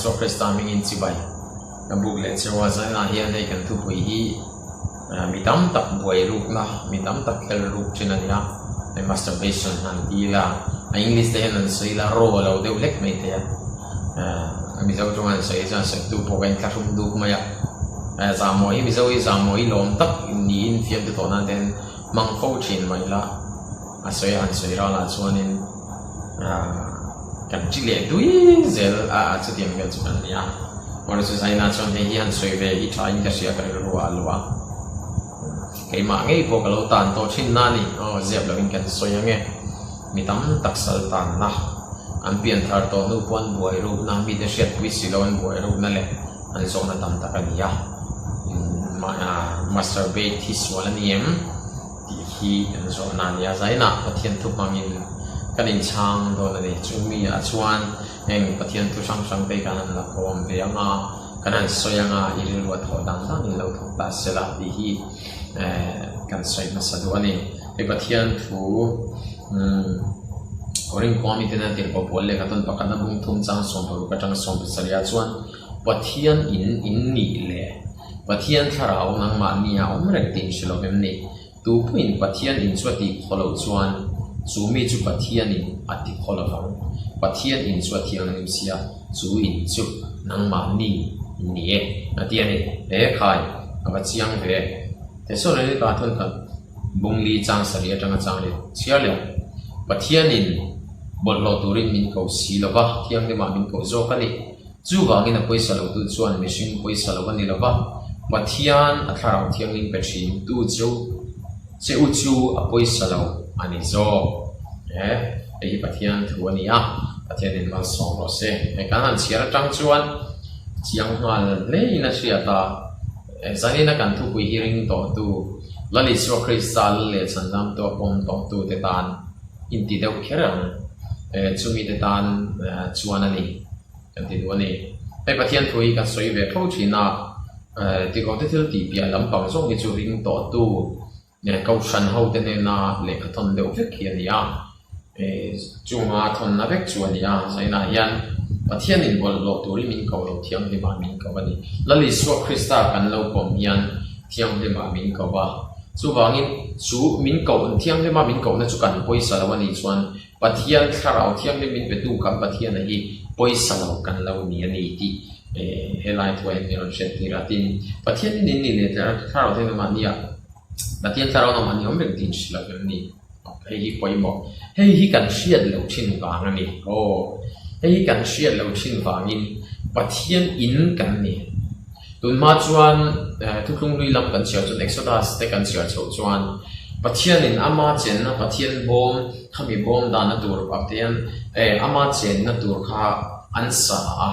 so Krista mingin chibai kabuk le chewa zana hian nei kan thu pui hi mitam tak buai ruk na mitam tak khel ruk chinania masturbation han dila English te han sei la ro lo deu lek mai te mi zau chung an sei cha sek tu po kan classroom du maya zamoi mi zau zamoi lom tak ni in fiam te thona ten mang khau chin mai la asoi an sei ra la chuanin kan chi le dui zel chu tiam ga chu an ya or su sai na chon he han sei ve hi thain ka sia ka ro alwa cái mà ngay bộ cái lô tàn to trên nani dẹp là mình cần xoay nghe mi tắm tắc sal tàn na anh biển thar to nu quan buổi rụp na mi để xét quý sĩ lon buổi rụp na lệ anh sống na tắm tắc anh ya mà masturbate thì số là niệm thì khi anh sống na ya giải na và thiên thúc mang in cái đình trang đó là để chúng mi chuan em và thiên thúc sang tây cái là còn về nga cái này xoay nga ý luật thọ đăng đó mình lâu thọ ta sẽ là thì khi kan sai na saduani e pathian thu oring komi tena te popol le katon pakana bung thum chang som paru ka chang som saria chuan pathian in ni le pathian tharau nang ma nia omrek tin shilo mem ni tu puin pathian in chwati kholo chuan chumi chu pathian in ati kholo hang pathian in chwati ang sia chu in chu nang ma ni ni e atiani e khai aba chiang ve thế sau này cả thôn cả bung li trang sari ở trong trang này chia liao pathian in bột lò turin min cầu xì lo va thiang de ma min cầu zo ka ni chu wa ngin a poisa lo tu chuan mi sing poisa lo ni lo va pathian a tharau thiang in pe thin tu chu che u chu a poisa lo ani zo hi pathian thu ani a pathian in ma song ro se e kan an chia ra tang chuan chiang ngal le ina sia ta zani na kan thu pui hearing to tu lali so kristal le chandam to pom to tu te tan in ti deu kherang chumi te tan chuan ani kan ti du ani ai pathian thui ka soi ve thau thina ti ko te thil ti pia lampang zong ni chu ring to tu ne kau san ho te ne na le ka thon deu vek hi ani a chunga thon na vek chu ani a sai na hian pathian in bol lo turi min ko lo thiang de ma min ko ani lali so krista kan lo pom hian thiang de ma min ko ba chu wangin chu min ko thiang de ma min ko na chu kan poisa lo ani chuan pathian tharau thiang de min pe tu kam pathian hi poisa lo kan lo ni ani ti helai thoi ni ron shet ni ratin pathian ni le tharau de ma nia pathian tharau na ma ni om tin sila ni hi poimo hi kan shiat lo chin ka ngani ei kan shiat lo chin wangin pathian in kan ni tun ma chuan thuklung lui lam kan chiao chu exodus te kan chiao chho chuan pathian in ama chen na pathian bom khami bom da na tur pathian ama chen na tur kha an sa a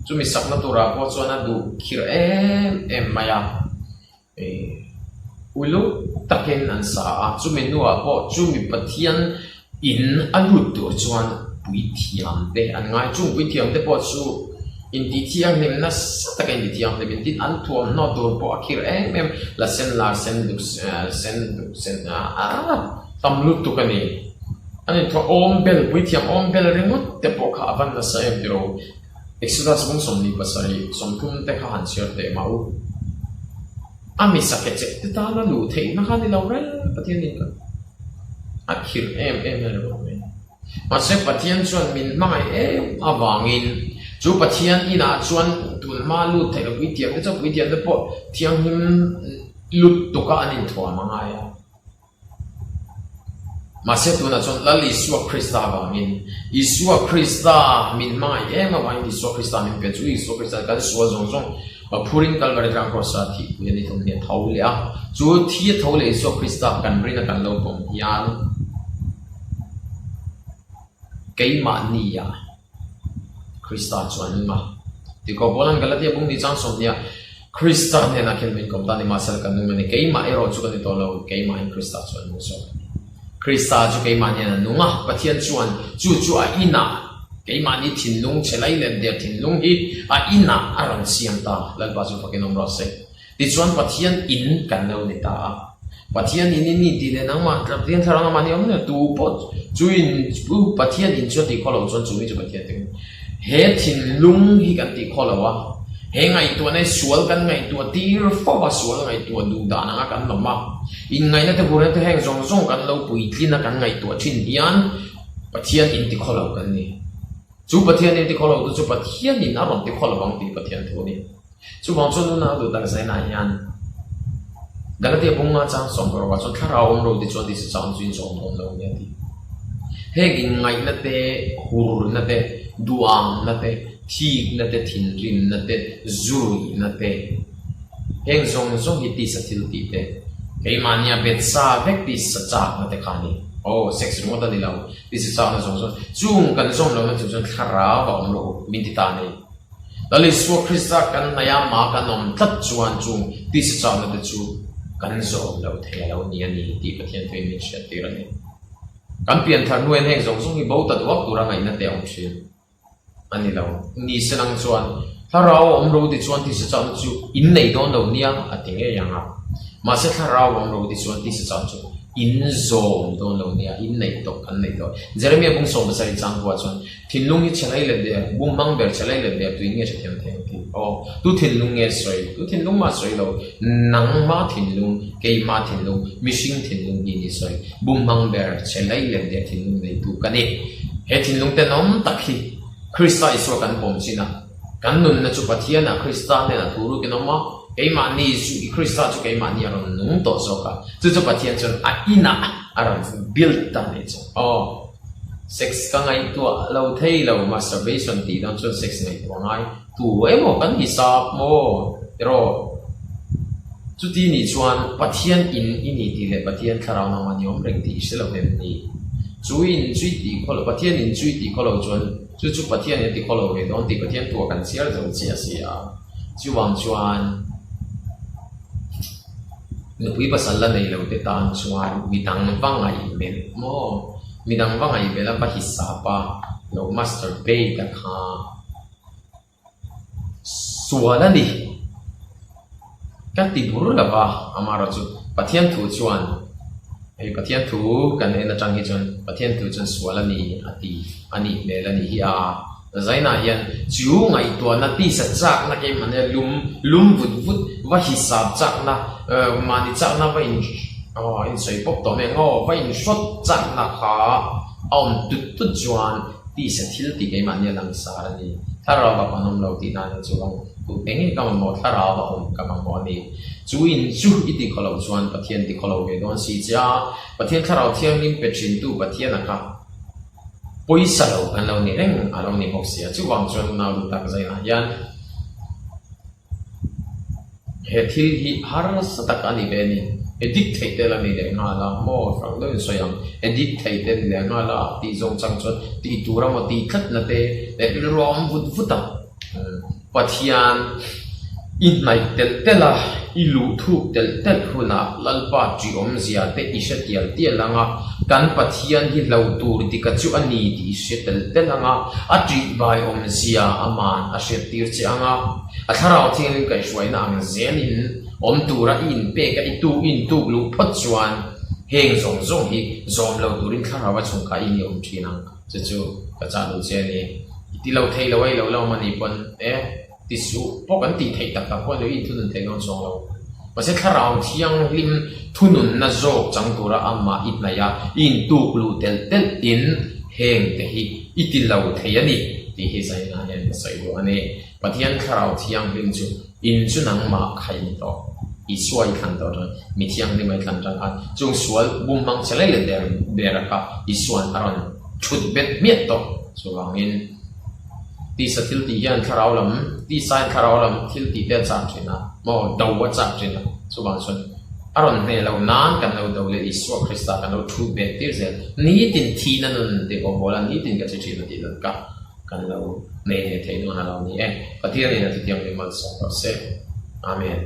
chumi sak na tura ko chuan a du khir em maya ulu taken an sa a chumi nuwa ko chumi pathian in alut tur chuan bui thiam te an ngai chung bui thiam te po chu in ti thiam nem na ta kan ti thiam te min tin an thuam no tur po akhir em la sen tam lut tu kani ani tho om bel bui thiam om bel rengot te po kha van na sa em diro exodus mong som ni pasari som thum te kha han share te mau ami saket te ta la lu the na kha ni lo rel pathian ni ka akhir em na ro me mà sẽ pathian chuan min mai awangin chu pathian ina chuan tun ma lu thei lo wi tiam te wi tiam te po thiang him lut to ka anin thwa mangai mà sẽ tun na chuan lali suwa krista awangin isua krista min mai awangin isua krista min pe chu isua krista kan suwa zong zong a phurin kalvari rang cross a thi pu ni thong ne thaule a chu thi thaule isua krista kan brina kan lo pom hian cái mà nia Krista chuan ma thì có bolan Galatia bung ni chang som nia Krista ne na ken min kom ta ni masal kan nu ni cái mà ero chu kan to lo cái mà Krista chuan mu so Krista chu cái mà ne nu nga pathian chuan chu a ina cái mà ni thin lung chelai len de thin lung hi a ina aran siam ta lal ba chu fakin om ro se ti chuan pathian in kan lo ni ta pathian in ni ti le nang ma pathian tharang ma ni om ne tu pot chuin pu pathian in chu ti kholo chon chu mi chu pathian te he thin lung hi kan ti kholawa he ngai tu nei sual kan ngai tu tir fo ba sual ngai tu du da na kan lama in ngai na te buren te heng zong zong kan lo pui tlina kan ngai tu thin hian pathian in ti kholo kan ni chu pathian in ti kholo chu pathian in aron ti kholo bang ti pathian thu ni chu bang chu na du da sai na hian daga te bunga chang som ro wa chu thara om ro ti chu ti sa chang chin som no lo ni ti he gin ngai na te hur na te duang na te thi na te thin rim na te zui na te heng zong zong hi ti sa thil ti te kei mania bet sa vek ti sa cha na te khani oh sex ro ta ni lo ti sa cha na zong zong chung kan zong lo na chu chu thara wa om ro min ti ta nei dali su krista kan na ya ma kan om tat chuan chung ti sa cha na te chu kan zong lo the lo ni ani ti pathian thei mi sha ti ra ni kan pian thar nuan heng zong zong hi bo ta wak tu ra ngai na te om chin ani lo ni senang chuan tharau om ro ti chuan ti sa chang chu in nei don lo nia ating e yang a ma se tharau om ro ti chuan ti sa chang chu in zom don lo nia in nei to kan nei to jeremia bung som sa ri chang kwa chuan thinlung hi chalai le de bung mang ber chalai le de tu nge che them them ki o tu thinlung nge soi tu thinlung ma soi lo nang ma thinlung ke ma thinlung mishing thinlung ni soi bung mang ber chalai le de thinlung nei tu kani he thinlung te nom takhi Krista iso kan pom sina kan nun na chu pathian na Krista ne na turu ke noma ei ma ni su Krista chu ke ma ni aron nung to so ka chu pathian chu a ina aron build ta ne chu oh sex ka ngai tu lo thei lo masturbation ti don chu sex ngai tu ngai tu mo kan hisap mo ro chu ti ni chuan pathian in ini ti le pathian tharau na ma ni om reng ti se lo hem ni chu in chui ti kholo pathian in chui ti kholo chuan chu pathian ni ti kholo ve don ti pathian tu kan siar zo chia sia chu wang chuan ne pui pasal la nei lo te tan chuan mi dang wangai men mo mi dang wangai bela ba hisapa lo master bay ta kha suala ni ka ti bur la ba amara chu pathian thu chuan ei pathian thu kan ena chang hi chuan pathian thu chuan suala ni ati ani le la ni hi a zaina hian chu ngai to na ti sa chak na ke mane lum vut vut wa hisab chak na mani chak na va in soi pop to me ngo va in shot chak na kha om tut chuan ti sa thil ti ke mane lang sa ni thara ba panom lo ti na chu long tu pengi ka mo thara ba om ka mo ni chu in chu iti kholo chuan pathian ti kholo ve don si cha pathian tharau thiang nim pe thin tu pathian aka poisa lo kan lo ni reng along ni bok sia chu wang chuan na lu tak zai na yan he thil hi har sa tak ani be ni edit thei te la ni le nga la mo frang lo so yang edit thei te le nga la ti zong chang chuan ti tu ra mo ti khat na te le rom vut vuta pathian in nai tel la ilu thu tel huna lalpa ji om zia te isha tial langa kan pathian hi lo tur ti ka chu ani ti she tel langa ati bai om zia aman a she tir chi anga a tharau thing kai shwai na ang zelin om tura in pe ka itu in tu lu phat chuan heng zong zong hi zom lo turin tharawa chung ka in om thina chu ka cha lu che ni ti lo thei lo wai lo mani pon ti su po kan ti thei tak tak ko lo in thun thei non song lo pase tharau thiang lim thunun na zo chang tura amma itna ya in tu lu tel in heng te hi itil lo thei ani ti hi sai na yan sai lo ani pathian tharau thiang lim chu in chu nang ma khai ni to i suai khan to mi thiang ni mai khan tang a chung sual bum mang chalai le der beraka i suan aron chut bet miet to so wangin ti sa thil ti hian tharau lam ti sai tharau lam thil ti te chang china mo do wa chang china so bang chun aron ne lo nan kan lo do le isu krista kan lo thu be tir zel ni tin thi na nun te ko bola ni tin ka chi chi ti lo ka kan lo ne thei no na lo ni pathian ni na ti tiang le mal so se amen